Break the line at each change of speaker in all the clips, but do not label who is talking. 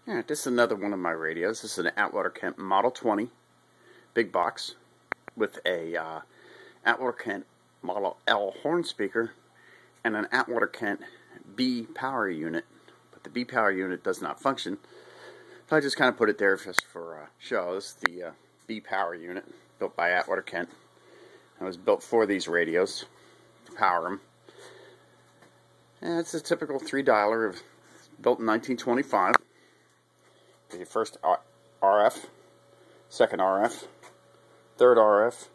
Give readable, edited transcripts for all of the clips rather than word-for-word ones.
Alright, this is another one of my radios. This is an Atwater Kent Model 20 big box with a Atwater Kent Model L horn speaker and an Atwater Kent B power unit. But the B power unit does not function, so I just kind of put it there just for show. This is the B power unit built by Atwater Kent. It was built for these radios to power them. And it's a typical 3-dialer, built in 1925. The first RF, second RF, third RF,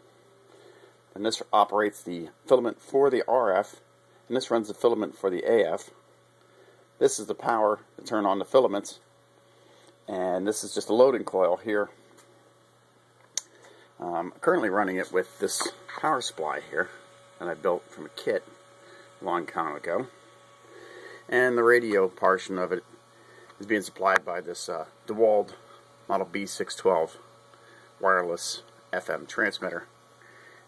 and this operates the filament for the RF, and this runs the filament for the AF. This is the power to turn on the filaments, and this is just a loading coil here. I'm currently running it with this power supply here that I built from a kit a long time ago, and the radio portion of it is being supplied by this DeWalt Model B612 wireless FM transmitter,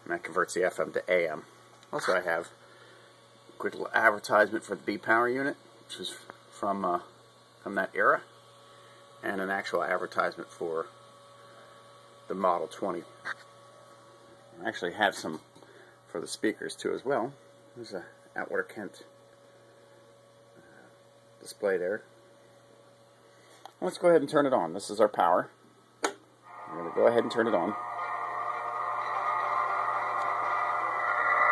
and that converts the FM to AM. Also, I have a quick little advertisement for the B power unit, which is from that era, and an actual advertisement for the Model 20. I actually have some for the speakers too as well. There's a Atwater Kent display there. Let's go ahead and turn it on. This is our power. We're going to go ahead and turn it on.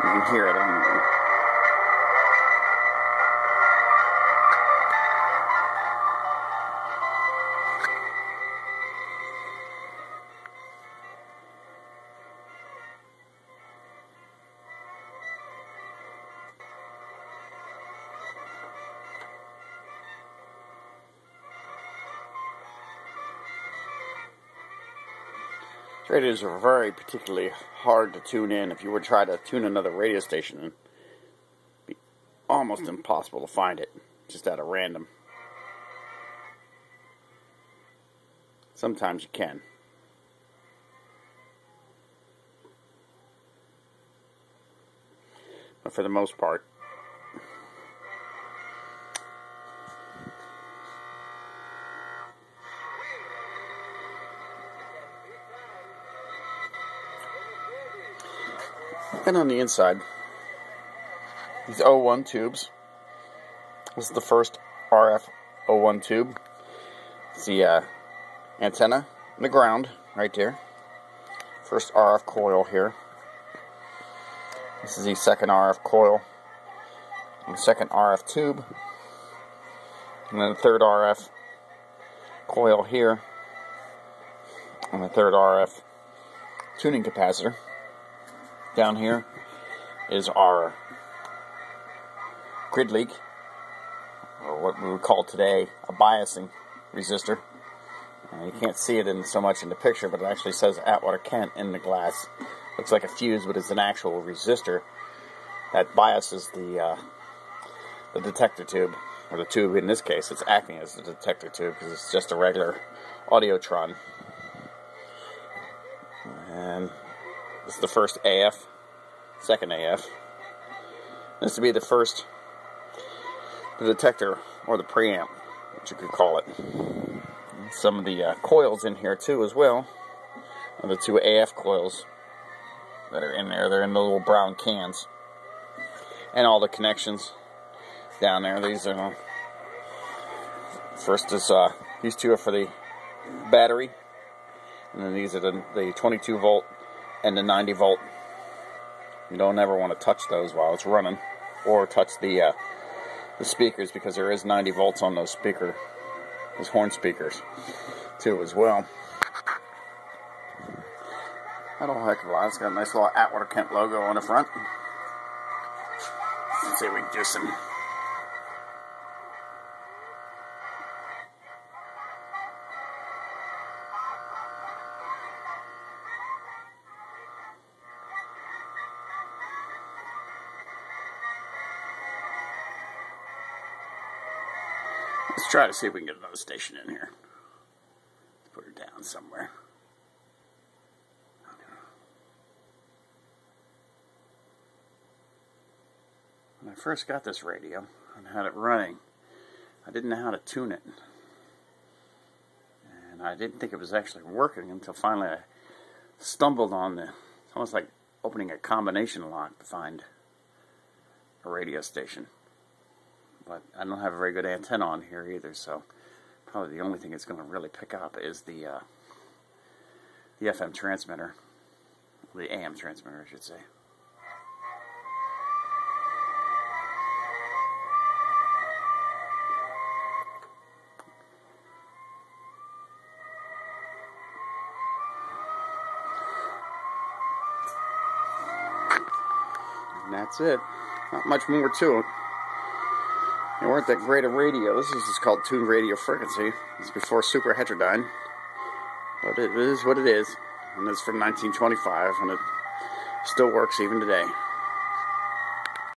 You can hear it on there. Radios are very particularly hard to tune in. If you were to try to tune another radio station, it'd be almost impossible to find it, just at a random. Sometimes you can. But for the most part, and on the inside, these O1 tubes. This is the first RF O1 tube. It's the antenna and the ground right there. First RF coil here. This is the second RF coil and the second RF tube. And then the third RF coil here. And the third RF tuning capacitor. Down here is our grid leak, or what we would call today a biasing resistor. You can't see it so much in the picture, but it actually says Atwater Kent in the glass. Looks like a fuse, but it's an actual resistor that biases the detector tube, or the tube in this case. It's acting as the detector tube because it's just a regular audiotron. And this is the first AF, second AF. This would be the first, the detector, or the preamp, what you could call it. Some of the coils in here too as well are the two AF coils that are in there. They're in the little brown cans. And all the connections down there. These are, first is, these two are for the battery. And then these are the 22 volt and the 90 volt. You don't ever want to touch those while it's running, or touch the speakers, because there is 90 volts on those horn speakers too as well. Not a whole heck of a lot. It's got a nice little Atwater Kent logo on the front. Let's see if we can do some. Let's try to see if we can get another station in here. Let's put her down somewhere. When I first got this radio and had it running, I didn't know how to tune it. and I didn't think it was actually working until finally I stumbled on it's almost like opening a combination lock to find a radio station. But I don't have a very good antenna on here either, so probably the only thing it's going to really pick up is the FM transmitter, the AM transmitter, I should say. And that's it. Not much more to it. They weren't that great a radio. This is just called tuned radio frequency. It's before super heterodyne. But it is what it is. And it's from 1925, and it still works even today.